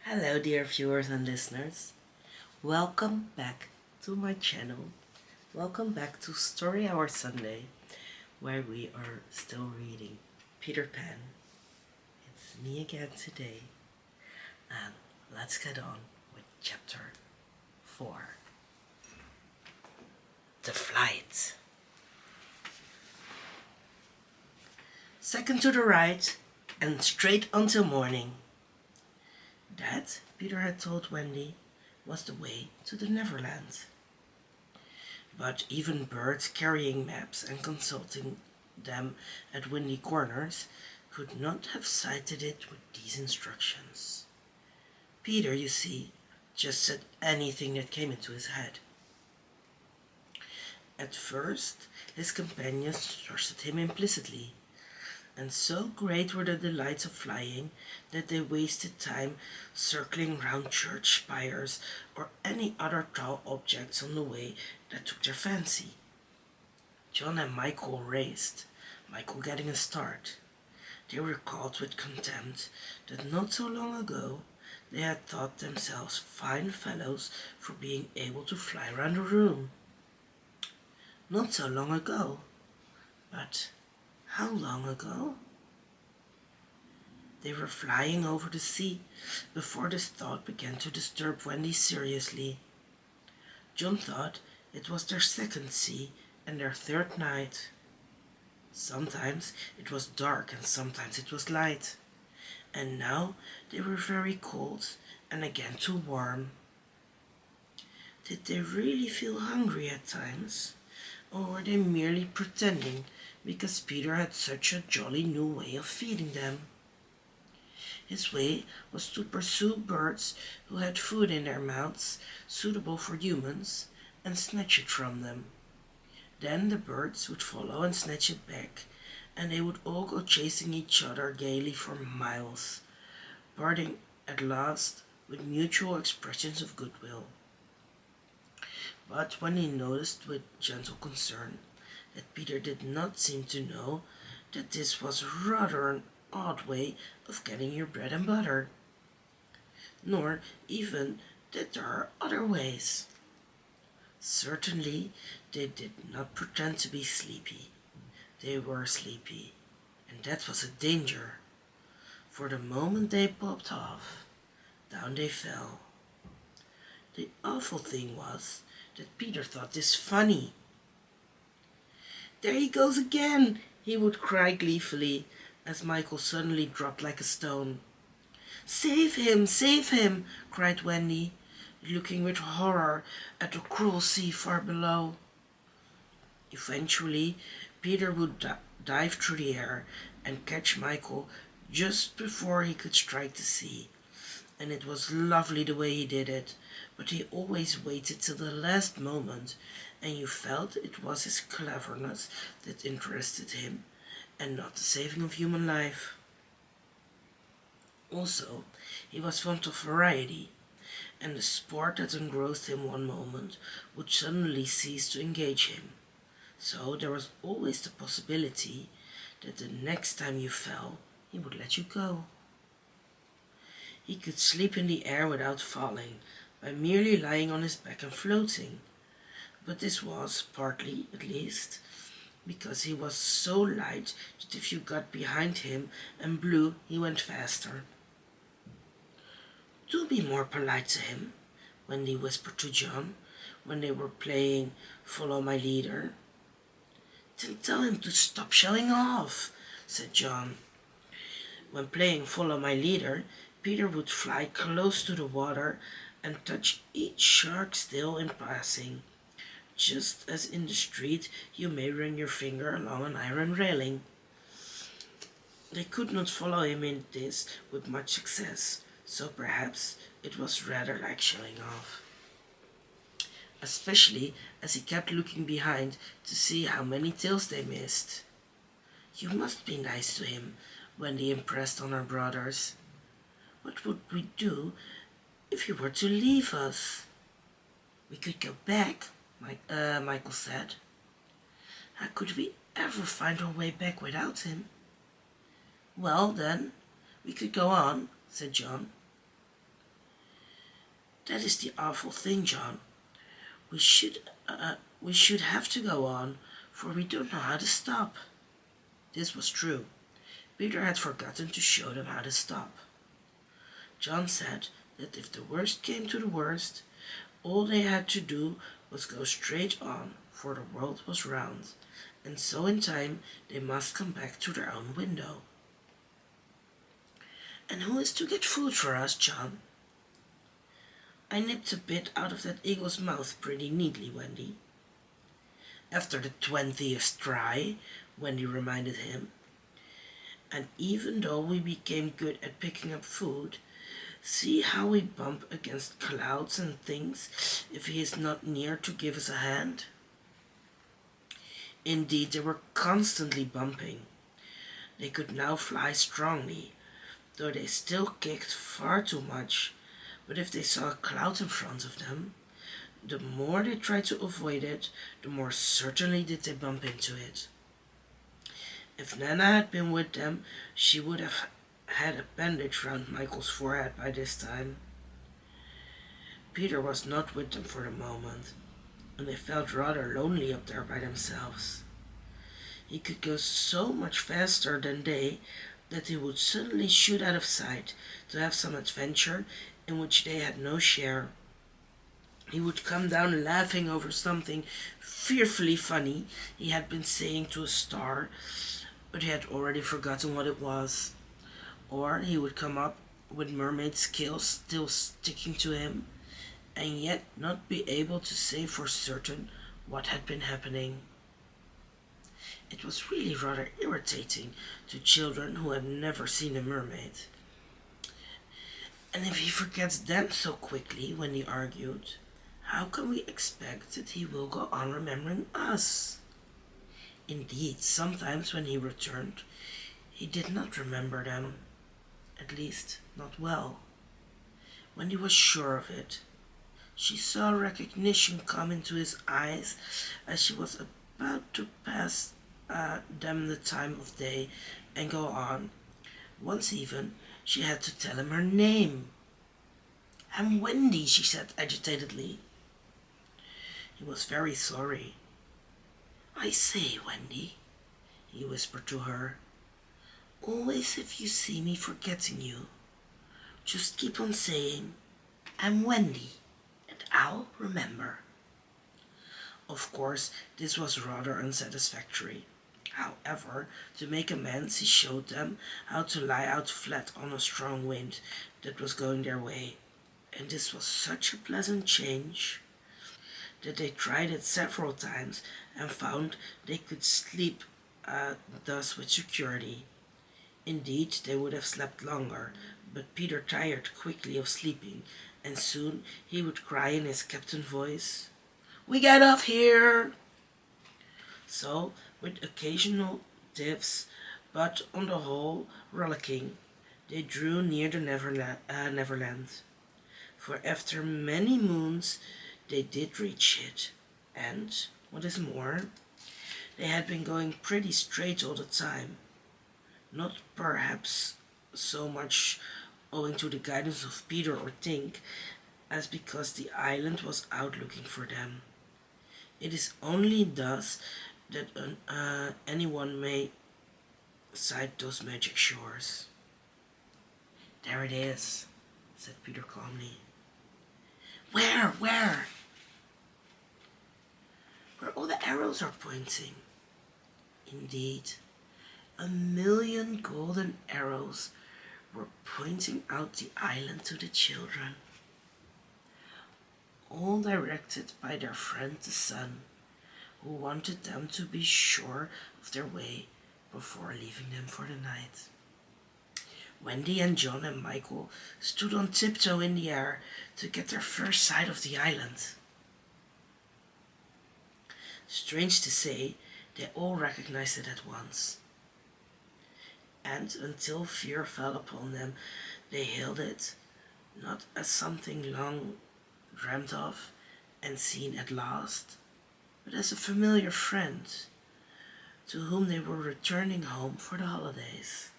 Hello dear viewers and listeners, welcome back to my channel. Welcome back to Story Hour Sunday, where we are still reading Peter Pan. It's me again today, and let's get on with chapter 4. The Flight. Second to the right and straight until morning. That, Peter had told Wendy, was the way to the Neverland. But even birds carrying maps and consulting them at windy corners could not have sighted it with these instructions. Peter, you see, just said anything that came into his head. At first, his companions trusted him implicitly, and so great were the delights of flying that they wasted time circling round church spires or any other tall objects on the way that took their fancy. John and Michael raced, Michael getting a start. They recalled with contempt that not so long ago they had thought themselves fine fellows for being able to fly round a room. Not so long ago, but how long ago? They were flying over the sea before this thought began to disturb Wendy seriously. John thought it was their second sea and their third night. Sometimes it was dark and sometimes it was light, and now they were very cold and again too warm. Did they really feel hungry at times, or were they merely pretending because Peter had such a jolly new way of feeding them? His way was to pursue birds who had food in their mouths suitable for humans and snatch it from them. Then the birds would follow and snatch it back, and they would all go chasing each other gaily for miles, parting at last with mutual expressions of goodwill. But when he noticed with gentle concern that Peter did not seem to know that this was rather an odd way of getting your bread and butter, nor even that there are other ways. Certainly they did not pretend to be sleepy. They were sleepy, and that was a danger, for the moment they popped off, down they fell. The awful thing was that Peter thought this funny. "There he goes again!" he would cry gleefully, as Michael suddenly dropped like a stone. "Save him! Save him!" cried Wendy, looking with horror at the cruel sea far below. Eventually, Peter would dive through the air and catch Michael just before he could strike the sea, and it was lovely the way he did it, but he always waited till the last moment, and you felt it was his cleverness that interested him, and not the saving of human life. Also, he was fond of variety, and the sport that engrossed him one moment would suddenly cease to engage him, so there was always the possibility that the next time you fell, he would let you go. He could sleep in the air without falling, by merely lying on his back and floating, but this was, partly at least, because he was so light that if you got behind him and blew, he went faster. "Do be more polite to him," Wendy whispered to John when they were playing Follow My Leader. "Then tell him to stop showing off," said John. When playing Follow My Leader, Peter would fly close to the water and touch each shark's tail in passing, just as in the street you may run your finger along an iron railing. They could not follow him in this with much success, so perhaps it was rather like showing off, especially as he kept looking behind to see how many tails they missed. "You must be nice to him," Wendy impressed on her brothers. "What would we do if he were to leave us?" "We could go back," Michael said. "How could we ever find our way back without him?" "Well, then, we could go on," said John. That is the awful thing, John. We should, we should have to go on, for we don't know how to stop." This was true. Peter had forgotten to show them how to stop. John said that if the worst came to the worst, all they had to do was go straight on, for the world was round, and so in time they must come back to their own window. "And who is to get food for us, John?" "I nipped a bit out of that eagle's mouth pretty neatly, Wendy." "After the 20th try," Wendy reminded him. "And even though we became good at picking up food, see how we bump against clouds and things if he is not near to give us a hand?" Indeed, they were constantly bumping. They could now fly strongly, though they still kicked far too much. But if they saw a cloud in front of them, the more they tried to avoid it, the more certainly did they bump into it. If Nana had been with them, she would have had a bandage round Michael's forehead by this time. Peter was not with them for the moment, and they felt rather lonely up there by themselves. He could go so much faster than they that he would suddenly shoot out of sight to have some adventure in which they had no share. He would come down laughing over something fearfully funny he had been saying to a star, but he had already forgotten what it was. Or he would come up with mermaid scales still sticking to him, and yet not be able to say for certain what had been happening. It was really rather irritating to children who had never seen a mermaid. "And if he forgets them so quickly," Wendy argued, "how can we expect that he will go on remembering us?" Indeed, sometimes when he returned, he did not remember them, at least not well. Wendy was sure of it. She saw recognition come into his eyes as she was about to pass them the time of day and go on. Once even, she had to tell him her name. "I'm Wendy," she said agitatedly. He was very sorry. "I say, Wendy," he whispered to her, "always if you see me forgetting you, just keep on saying, 'I'm Wendy,' and I'll remember." Of course, this was rather unsatisfactory. However, to make amends, he showed them how to lie out flat on a strong wind that was going their way, and this was such a pleasant change that they tried it several times and found they could sleep thus with security. Indeed, they would have slept longer, but Peter tired quickly of sleeping, and soon he would cry in his captain voice, "We get off here!" So, with occasional tiffs, but on the whole rollicking, they drew near the Neverland. For after many moons they did reach it, and, what is more, they had been going pretty straight all the time. Not perhaps so much owing to the guidance of Peter or Tink, as because the island was out looking for them. It is only thus that anyone may sight those magic shores. "There it is," said Peter calmly. Where? Where all the arrows are pointing." Indeed, 1,000,000 golden arrows were pointing out the island to the children, all directed by their friend the sun, who wanted them to be sure of their way before leaving them for the night. Wendy and John and Michael stood on tiptoe in the air to get their first sight of the island. Strange to say, they all recognized it at once. And until fear fell upon them, they hailed it, not as something long dreamt of and seen at last, but as a familiar friend to whom they were returning home for the holidays.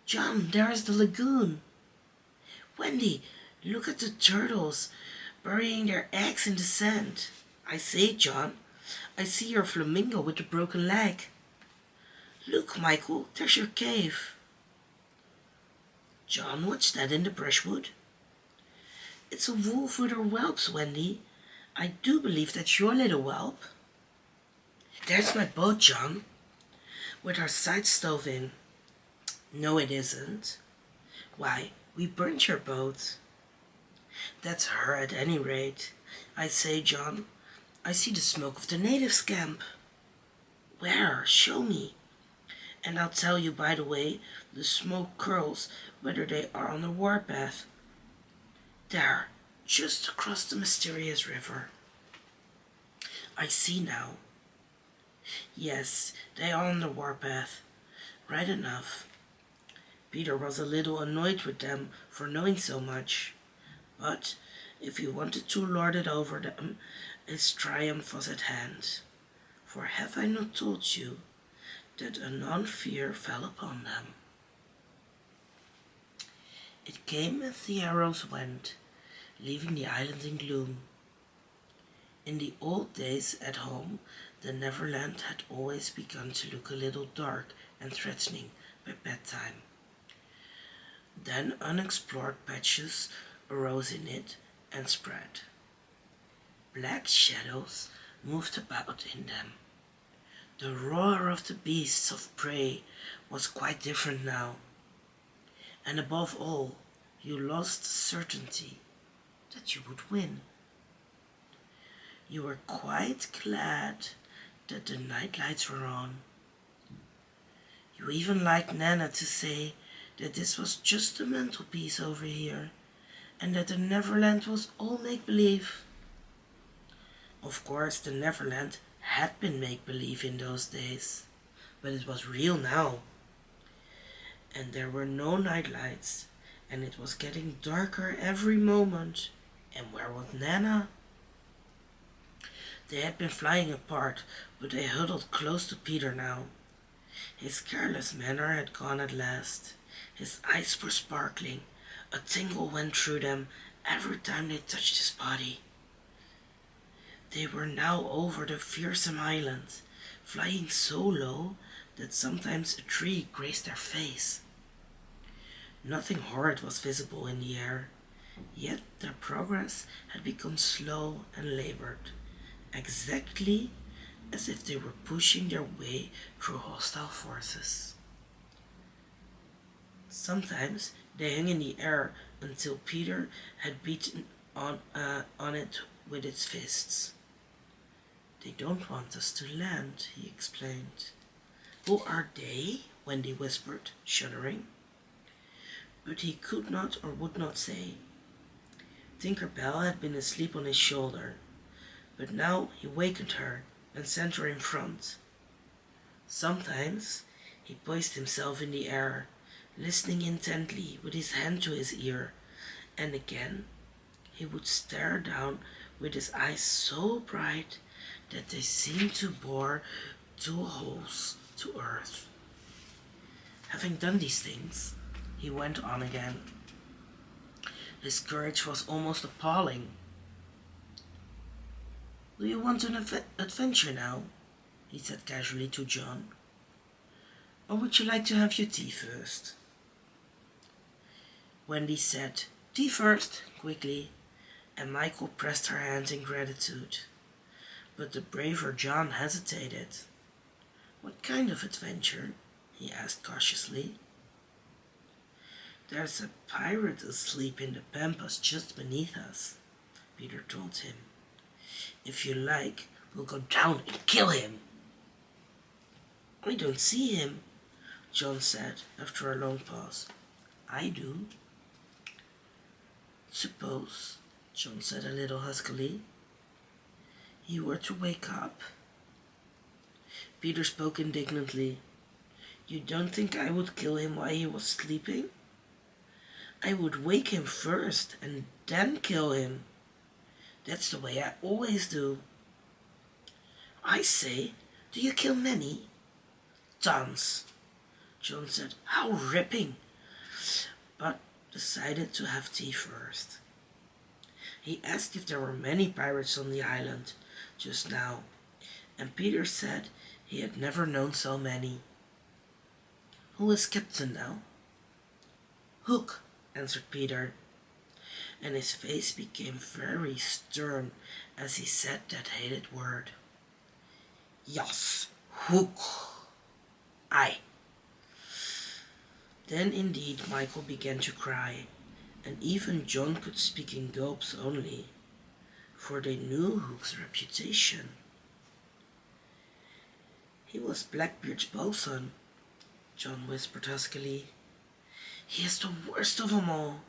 "John, there is the lagoon." "Wendy, Look at the turtles burying their eggs in the sand. I say, John, I see your flamingo with the broken leg. Look, Michael, there's your cave. John, what's that in the brushwood? It's a wolf with her whelps, Wendy. I do believe that's your little whelp. There's my boat, John, with our side stove in. No, it isn't. Why, we burnt your boat. That's her at any rate. I say, John, I see the smoke of the natives' camp. Where? Show me. And I'll tell you, by the way, the smoke curls whether they are on the warpath. There, just across the mysterious river. I see now. Yes, they are on the warpath. Right enough. Peter was a little annoyed with them for knowing so much. But if he wanted to lord it over them, his triumph was at hand. For have I not told you that a non-fear fell upon them? It came as the arrows went, leaving the island in gloom. In the old days at home, the Neverland had always begun to look a little dark and threatening by bedtime. Then unexplored patches arose in it and spread. Black shadows moved about in them. The roar of the beasts of prey was quite different now. And above all, you lost the certainty that you would win. You were quite glad that the night lights were on. You even liked Nana to say that this was just a mantelpiece over here, and that the Neverland was all make-believe. Of course, the Neverland had been make-believe in those days, but it was real now. And there were no night lights, and it was getting darker every moment. And where was Nana? They had been flying apart, but they huddled close to Peter now. His careless manner had gone at last. His eyes were sparkling. A tingle went through them every time they touched his body. They were now over the fearsome island, flying so low that sometimes a tree grazed their face. Nothing horrid was visible in the air, yet their progress had become slow and labored, exactly as if they were pushing their way through hostile forces. Sometimes they hung in the air until Peter had beaten on it with his fists. They don't want us to land, he explained. Who are they? Wendy whispered, shuddering. But he could not or would not say. Tinkerbell had been asleep on his shoulder, but now he wakened her and sent her in front. Sometimes he poised himself in the air, listening intently with his hand to his ear, and again he would stare down with his eyes so bright that they seemed to bore 2 holes to earth. Having done these things, he went on again. His courage was almost appalling. Do you want an adventure now? He said casually to John. Or would you like to have your tea first? Wendy said, "Tea first," quickly, and Michael pressed her hand in gratitude. But the braver John hesitated. What kind of adventure? He asked cautiously. There's a pirate asleep in the pampas just beneath us, Peter told him. If you like, we'll go down and kill him. I don't see him, John said after a long pause. I do. Suppose, John said a little huskily, he were to wake up. Peter spoke indignantly. You don't think I would kill him while he was sleeping? I would wake him first and then kill him. That's the way I always do. I say, do you kill many? Tons, John said. How ripping! But decided to have tea first. He asked if there were many pirates on the island just now, and Peter said he had never known so many. Who is captain now? Hook, answered Peter, and his face became very stern as he said that hated word. Yes, Hook. Aye. Then indeed Michael began to cry, and even John could speak in gulps only, for they knew Hook's reputation. He was Blackbeard's bosun, John whispered huskily. He is the worst of them all.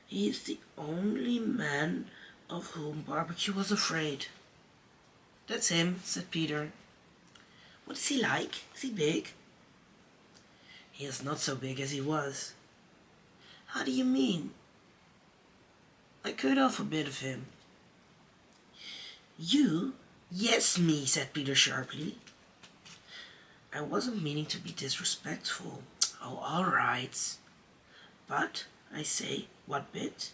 He is the only man of whom Barbecue was afraid. That's him, said Peter. What is he like? Is he big? He is not so big as he was. How do you mean? I cut off a bit of him. You? Yes, me, said Peter sharply. I wasn't meaning to be disrespectful. Oh, all right. But, I say, what bit?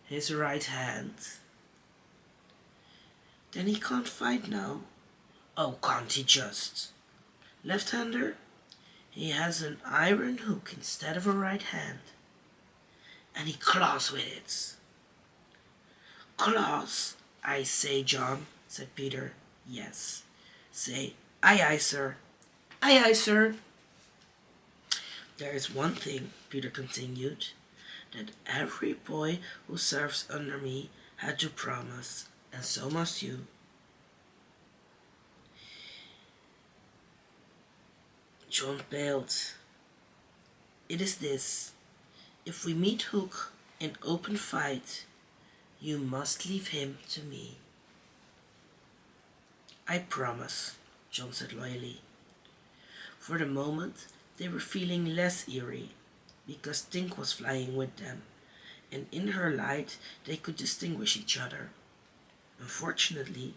His right hand. Then he can't fight now. Oh, can't he just? Left-hander? He has an iron hook instead of a right hand. And he claws with it. Claws? I say, John, said Peter. Yes. Say, aye, aye, sir. Aye, aye, sir. There is one thing, Peter continued, that every boy who serves under me had to promise, and so must you. John paled. It is this. If we meet Hook in open fight, you must leave him to me. I promise, John said loyally. For the moment, they were feeling less eerie, because Tink was flying with them, and in her light they could distinguish each other. Unfortunately,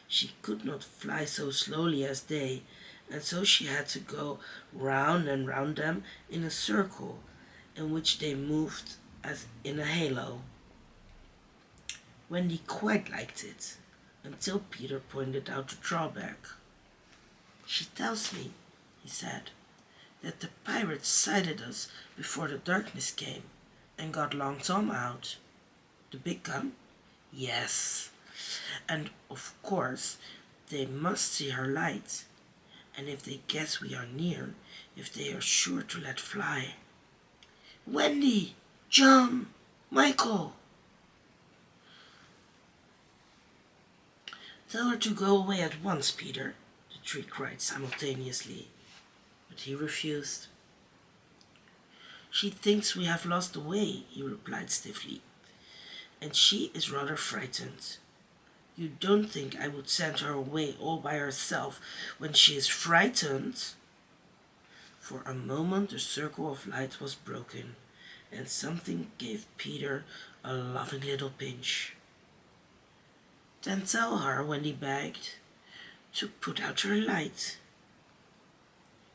she could not fly so slowly as they, and so she had to go round and round them in a circle, in which they moved as in a halo. Wendy quite liked it, until Peter pointed out the drawback. She tells me, he said, that the pirates sighted us before the darkness came and got Long Tom out. The big gun? Yes. And of course they must see her light, and if they guess we are near, if they are sure to let fly. Wendy! John! Michael! Tell her to go away at once, Peter, the three cried simultaneously, but he refused. She thinks we have lost the way, he replied stiffly, and she is rather frightened. You don't think I would send her away all by herself when she is frightened? For a moment the circle of light was broken, and something gave Peter a loving little pinch. Then tell her, Wendy begged, to put out her light.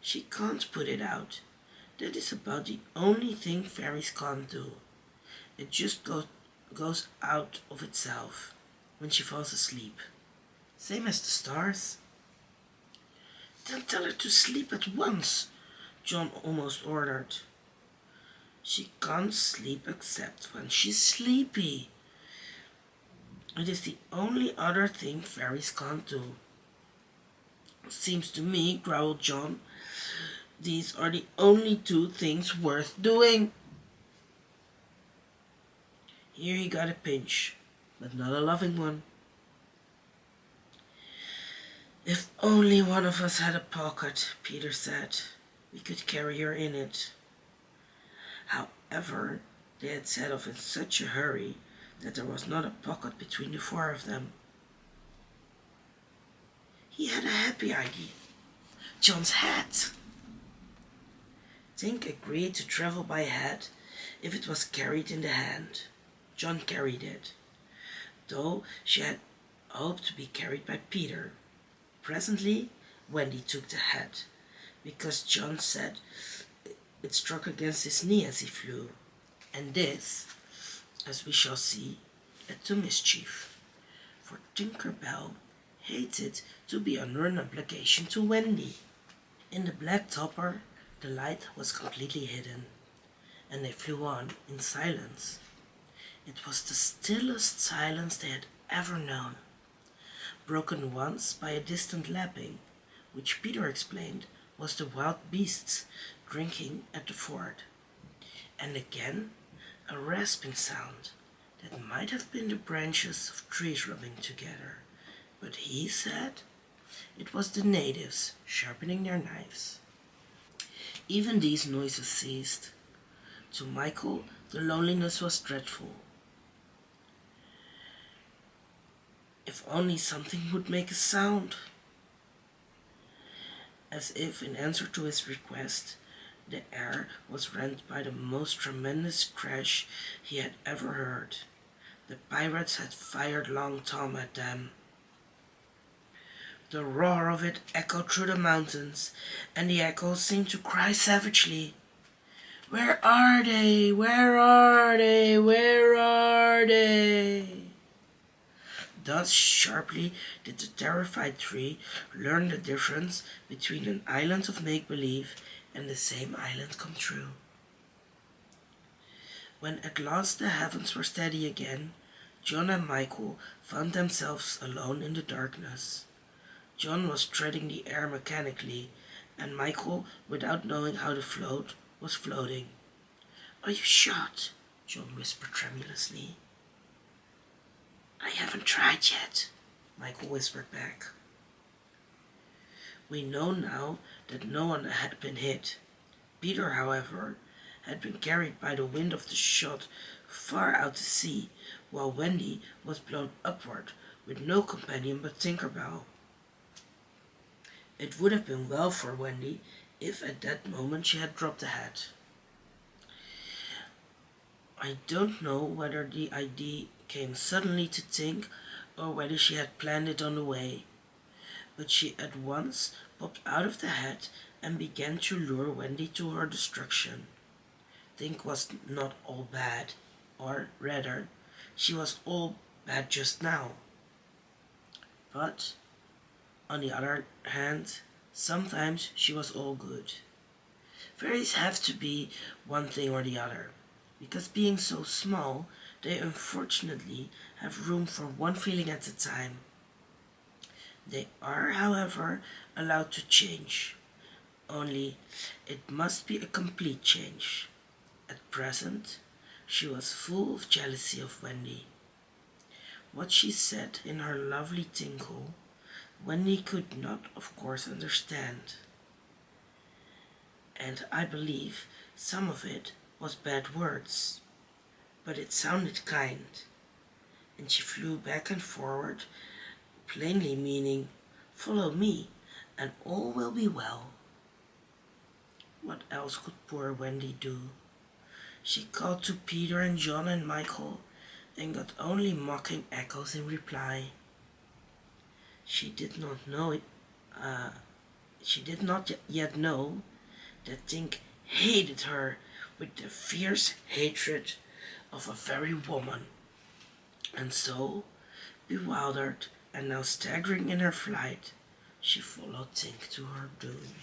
She can't put it out. That is about the only thing fairies can't do. It just goes out of itself when she falls asleep. Same as the stars. Then tell her to sleep at once, John almost ordered. She can't sleep except when she's sleepy. It is the only other thing fairies can't do. Seems to me, growled John, these are the only two things worth doing. Here he got a pinch, but not a loving one. If only one of us had a pocket, Peter said, we could carry her in it. However, they had set off in such a hurry that there was not a pocket between the four of them. He had a happy idea. John's hat. Tink agreed to travel by hat if it was carried in the hand. John carried it, though she had hoped to be carried by Peter. Presently, Wendy took the hat, because John said it struck against his knee as he flew, and this, as we shall see, to mischief, for Tinkerbell hated to be under an obligation to Wendy. In the black topper, the light was completely hidden, and they flew on in silence. It was the stillest silence they had ever known, broken once by a distant lapping, which Peter explained was the wild beasts drinking at the ford, and again a rasping sound that might have been the branches of trees rubbing together, but he said it was the natives sharpening their knives. Even these noises ceased. To Michael, the loneliness was dreadful. If only something would make a sound. As if in answer to his request, the air was rent by the most tremendous crash he had ever heard. The pirates had fired Long Tom at them. The roar of it echoed through the mountains, and the echoes seemed to cry savagely, "Where are they? Where are they? Where are they?" Thus sharply did the terrified three learn the difference between an island of make-believe and the same island come true. When at last the heavens were steady again, John and Michael found themselves alone in the darkness. John was treading the air mechanically, and Michael, without knowing how to float, was floating. "Are you shot?" John whispered tremulously. "I haven't tried yet," Michael whispered back. We know now that no one had been hit. Peter, however, had been carried by the wind of the shot far out to sea, while Wendy was blown upward with no companion but Tinkerbell. It would have been well for Wendy if at that moment she had dropped the hat. I don't know whether the idea came suddenly to Tink or whether she had planned it on the way, but she at once popped out of the hat and began to lure Wendy to her destruction. Tink was not all bad, or rather, she was all bad just now. But on the other hand, sometimes she was all good. Fairies have to be one thing or the other, because being so small, they unfortunately have room for one feeling at a time. They are, however, allowed to change, only it must be a complete change. At present, she was full of jealousy of Wendy. What she said in her lovely tinkle, Wendy could not, of course, understand. And I believe some of it was bad words, but it sounded kind, and she flew back and forward, plainly meaning, "Follow me, and all will be well." What else could poor Wendy do? She called to Peter and John and Michael, and got only mocking echoes in reply. She did not know it. She did not yet know that Tink hated her with the fierce hatred of a very woman, and so, bewildered and now staggering in her flight, she followed Tink to her doom.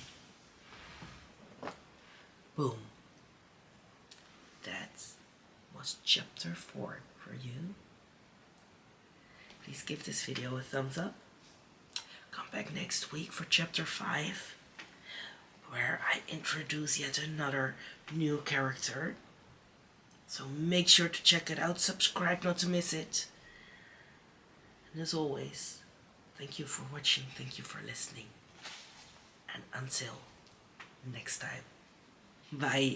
Boom. That was chapter 4 for you. Please give this video a thumbs up. Come back next week for chapter 5, where I introduce yet another new character. So make sure to check it out, subscribe not to miss it. And as always, thank you for watching, thank you for listening. And until next time, bye.